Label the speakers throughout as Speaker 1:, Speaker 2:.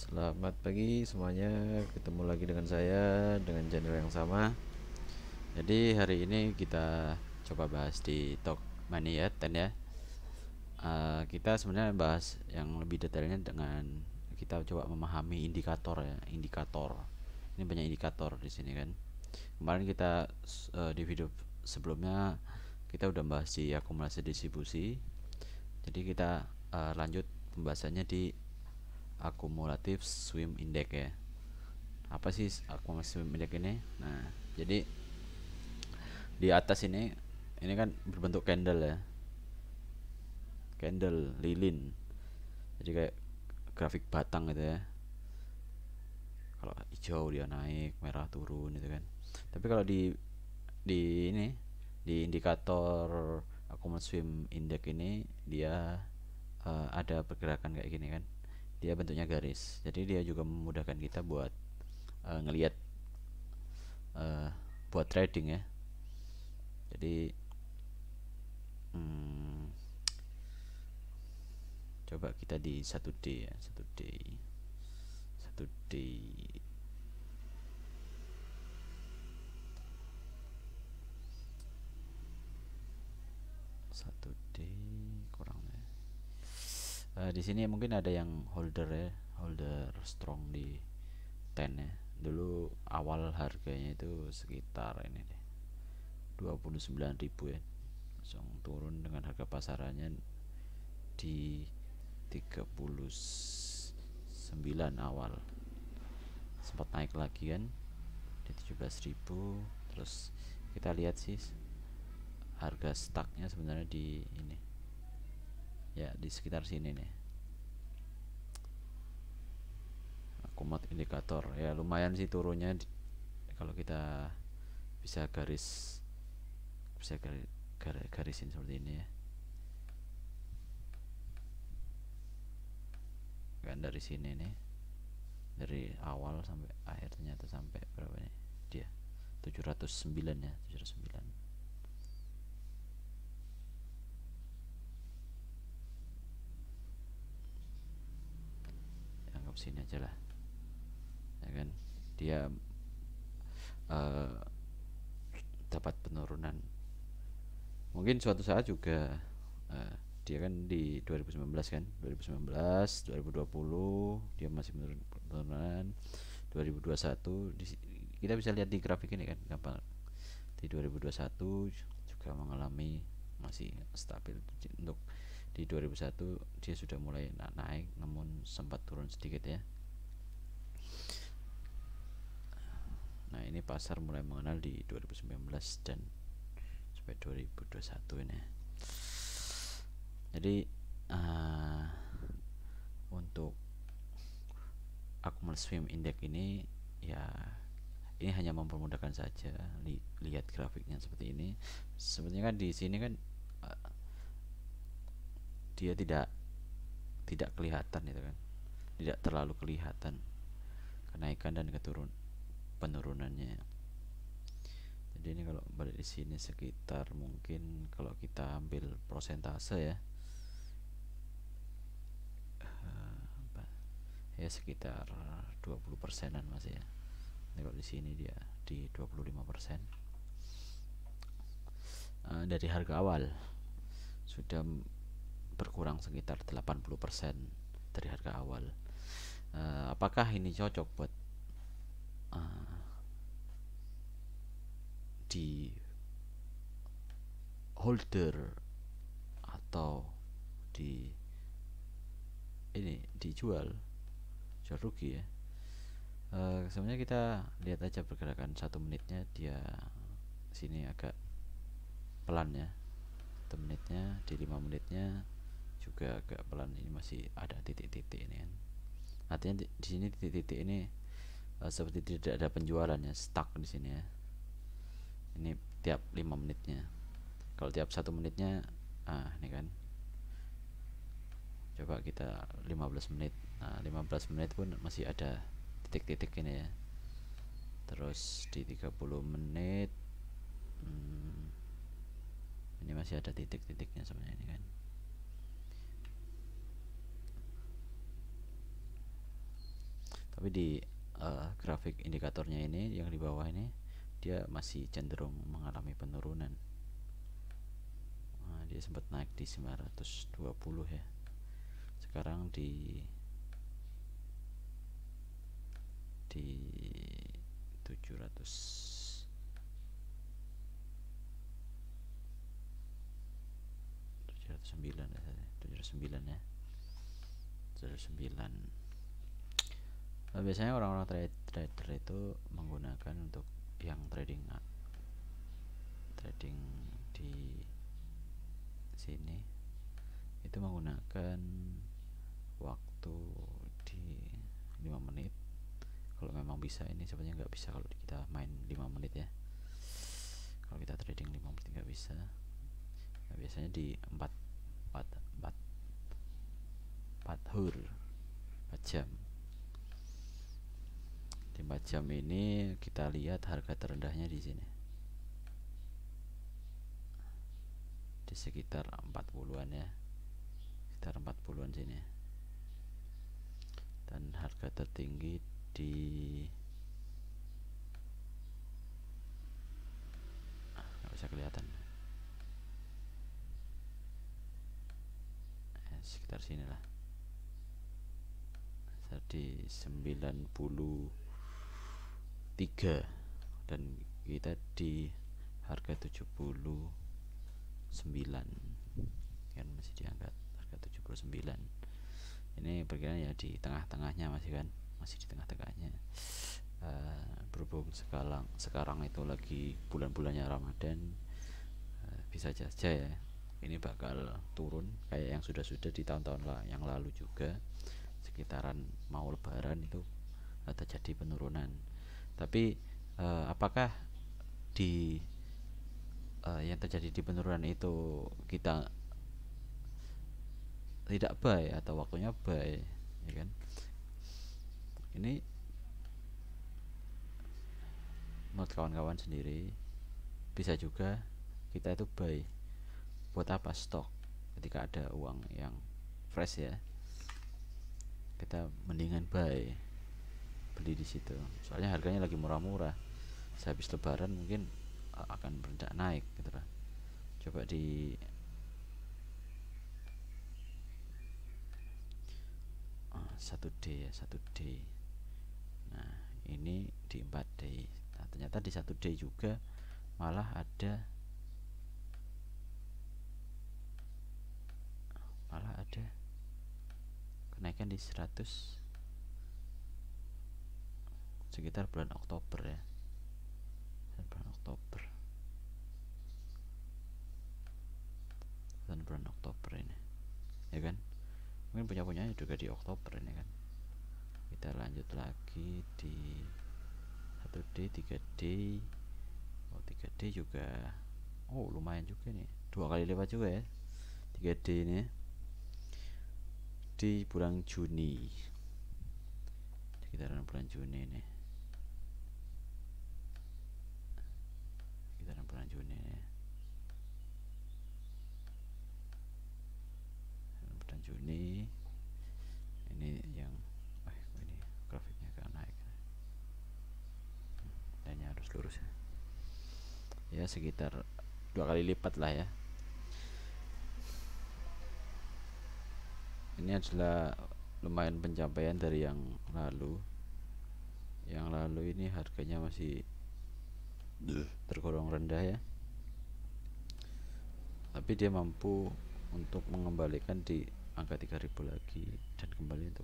Speaker 1: Selamat pagi semuanya, ketemu lagi dengan saya dengan channel yang sama. Jadi hari ini kita coba bahas di Talk Money ya, Ten ya. Kita sebenarnya bahas yang lebih detailnya dengan kita coba memahami indikator ya, indikator. Ini banyak indikator di sini kan. Kemarin kita di video sebelumnya kita udah bahas di akumulasi distribusi. Jadi kita lanjut pembahasannya di akumulatif swing index ya. Apa sih akumulasi swing index ini? Nah, jadi di atas ini kan berbentuk candle ya, candle lilin. Jadi kayak grafik batang gitu ya. Kalau hijau dia naik, merah turun gitu kan. Tapi kalau di ini di indikator akumulasi swing index ini dia ada pergerakan kayak gini kan. Dia bentuknya garis. Jadi dia juga memudahkan kita buat ngelihat buat trading ya. Jadi hmm, coba kita di 1D ya, 1D 1D 1D kurang ya. Di sini mungkin ada yang holder ya, holder strong di 10 ya. Dulu awal harganya itu sekitar ini deh 29.000 ya, langsung turun dengan harga pasarannya di 39 awal, sempat naik lagi kan di 17.000. Terus kita lihat sih harga stucknya sebenarnya di ini ya, di sekitar sini nih. Akumut indikator ya lumayan sih turunnya kalau kita bisa garisin seperti ini ya kan. Dari sini nih, dari awal sampai akhir ternyata sampai berapa nih dia, 709 ya, 709. Anggap sini aja lah ya kan. Dia uh, dapat penurunan mungkin suatu saat juga. Dia kan di 2019 kan, 2019 2020 dia masih penurunan. 2021 kita bisa lihat di grafik ini kan gampang. Di 2021 juga mengalami masih stabil. Untuk di 2001 dia sudah mulai naik namun sempat turun sedikit ya. Nah ini pasar mulai mengenal di 2019 dan sampai 2021 ini. Jadi untuk akumulasi swing index ini ya, ini hanya mempermudahkan saja. Lihat grafiknya seperti ini. Sebenarnya kan di sini kan dia tidak kelihatan itu kan, tidak terlalu kelihatan kenaikan dan penurunannya. Jadi ini kalau balik di sini sekitar mungkin kalau kita ambil prosentase ya, ya sekitar 20%-an masih ya. Ini kalau di sini dia di 25%. Dari harga awal sudah berkurang sekitar 80% dari harga awal. Apakah ini cocok buat di holder atau di ini dijual, jual rugi ya? Sebenarnya kita lihat aja pergerakan 1 menitnya. Dia sini agak pelan ya, 1 menitnya. Di 5 menitnya juga agak pelan. Ini masih ada titik-titik ini kan, artinya di sini titik-titik ini seperti tidak ada penjualannya, stuck di sini ya. Ini tiap 5 menitnya. Kalau tiap 1 menitnya ini kan, coba kita 15 menit. Nah 15 menit pun masih ada titik-titik ini ya. Terus di 30 menit ini masih ada titik-titiknya sebenarnya ini kan. tapi di grafik indikatornya ini yang di bawah ini dia masih cenderung mengalami penurunan. Dia sempat naik di 920 ya, sekarang di 709 ya, 709 ya, 709. Biasanya orang-orang trader itu menggunakan untuk yang trading di sini itu menggunakan waktu di 5 menit. Kalau memang bisa, ini sebenarnya nggak bisa kalau kita main 5 menit ya. Kalau kita trading 5 menit nggak bisa. Nah, biasanya di 4 jam. Di 4 jam ini kita lihat harga terendahnya di sini. Di sekitar 40-an ya. Sekitar 40-an sini. Dan harga tertinggi di nggak bisa kelihatan. Sekitar sini lah. Di 93 dan kita di harga 79 kan, masih diangkat harga 79. Ini perkiraan ya di tengah-tengahnya, masih di tengah-tengahnya. Berhubung sekarang itu lagi bulan-bulannya Ramadan, bisa saja ya ini bakal turun kayak yang sudah di tahun-tahun yang lalu juga. Sekitaran mau lebaran itu terjadi penurunan. Tapi apakah di yang terjadi di penurunan itu kita tidak buy atau waktunya buy, ya kan? Ini menurut kawan-kawan sendiri bisa juga kita itu buy. Buat apa stok ketika ada uang yang fresh ya? Kita mendingan beli di situ, soalnya harganya lagi murah-murah. Sehabis lebaran mungkin akan berendak naik gitu lah. Coba di satu day ya, 1 day. Nah ini di 4 day. Nah ternyata di 1 day juga malah ada kenaikan di 100 sekitar bulan Oktober ya. Bulan Oktober ini ya kan, mungkin punyanya juga di Oktober ini kan. Kita lanjut lagi di 1 day, 3 day. 3 day juga lumayan juga nih, 2 kali lipat juga ya 3 day ini di bulan Juni, sekitaran bulan Juni nih. Bulan Juni ini yang ini grafiknya agak naik, dan harus lurus ya, sekitar 2 kali lipat lah ya. Ini adalah lumayan pencapaian dari yang lalu. Yang lalu ini harganya masih tergolong rendah ya, tapi dia mampu untuk mengembalikan di angka 3000 lagi dan kembali untuk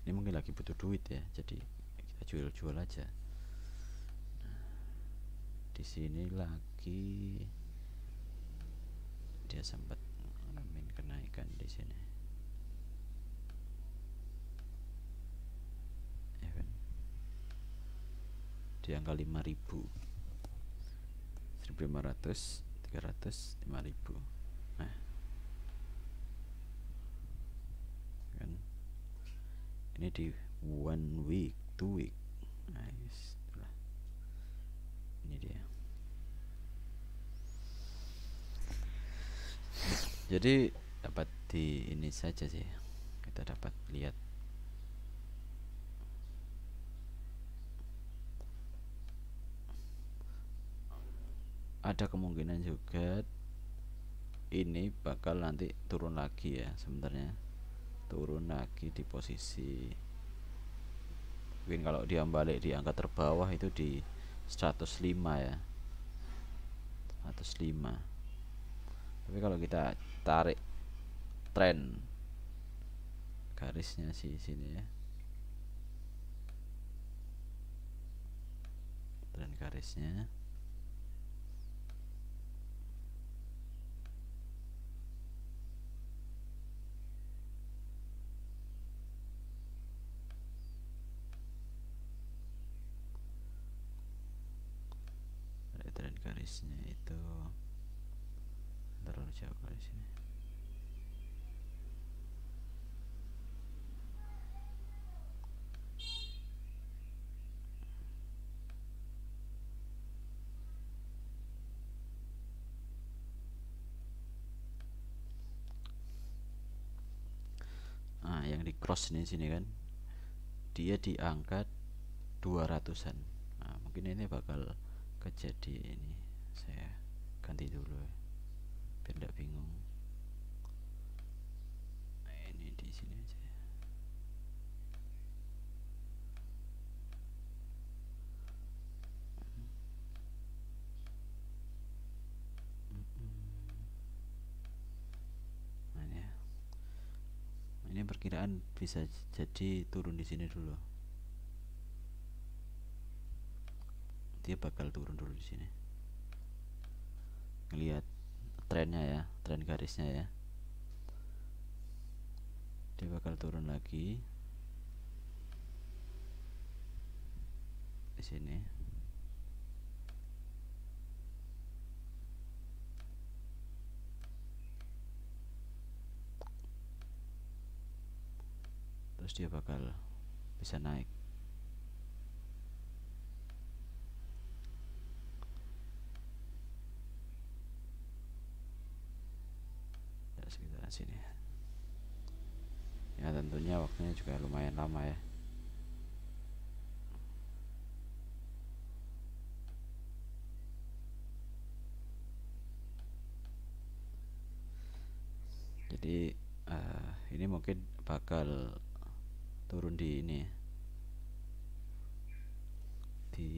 Speaker 1: ini mungkin lagi butuh duit ya, jadi kita jual aja. Nah, di sini lagi dia sempat ngalamin kenaikan di sini ya kan, di angka 5000, 1500, 300, 5000. Nah kan ini di 1 week, 2 week. Nah ini dia. Jadi dapat di ini saja sih, kita dapat lihat ada kemungkinan juga ini bakal nanti turun lagi ya, sebenarnya turun lagi di posisi, mungkin kalau dia balik di angka terbawah itu di 105 ya, 105. Tapi kalau kita tarik tren garisnya sih sini ya, tren garisnya tren garisnya itu terlalu jauh dari sini. Nah, yang di cross ini sini kan dia diangkat 200-an. Nah, mungkin ini bakal kejadian ini. Saya ganti dulu ya, biar tidak bingung. Nah, ini di sini aja. Nah, ini ya. Ini perkiraan bisa jadi turun di sini dulu. Dia bakal turun dulu di sini. Lihat trennya ya, tren garisnya ya. Dia bakal turun lagi di sini. Terus dia bakal bisa naik. Ya, sekitar sini. Ya tentunya waktunya juga lumayan lama ya. Jadi ini mungkin bakal turun di ini ya, di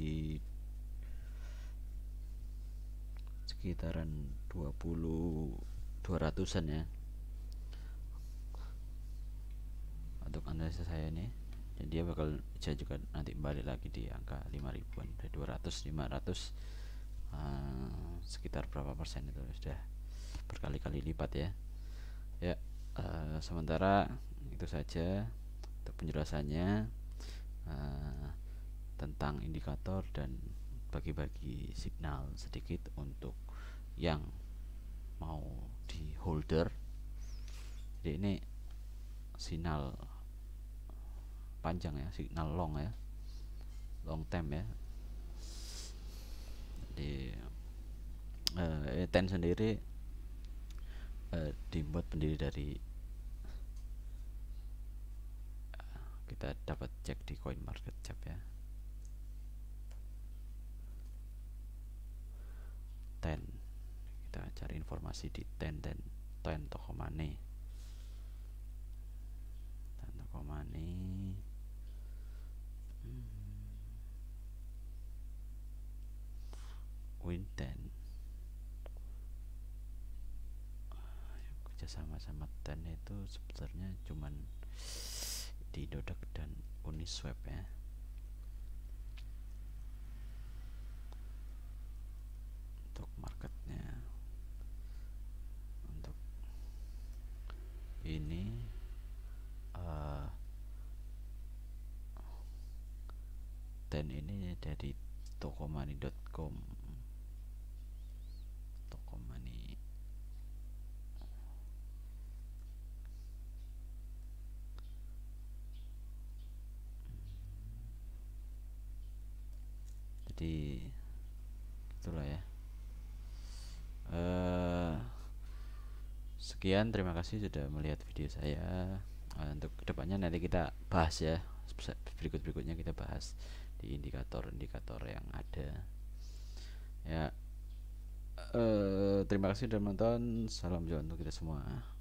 Speaker 1: sekitaran 200-an ya untuk analisa saya ini. Dan dia bakal bisa juga nanti balik lagi di angka 5.000-an, dari 200 500 sekitar berapa persen itu sudah berkali-kali lipat ya. Ya, sementara itu saja untuk penjelasannya tentang indikator dan bagi-bagi signal sedikit untuk yang mau di holder. Jadi ini signal panjang ya, signal long ya, long term ya. Jadi E10 sendiri dibuat pendiri dari kita dapat cek di coin market cap ya, 10 kita cari informasi di 10 dan 10 toko money, 10 toko money. Win 10 kerjasama sama 10 itu sebenarnya cuman di Dodak dan Uniswap ya. Untuk marketnya, untuk ini dan ini dari tokomani.com, tokomani. Jadi itulah ya. Sekian, terima kasih sudah melihat video saya. Untuk kedepannya nanti kita bahas ya, berikutnya kita bahas di indikator-indikator yang ada ya. Terima kasih sudah menonton. Salam jual untuk kita semua.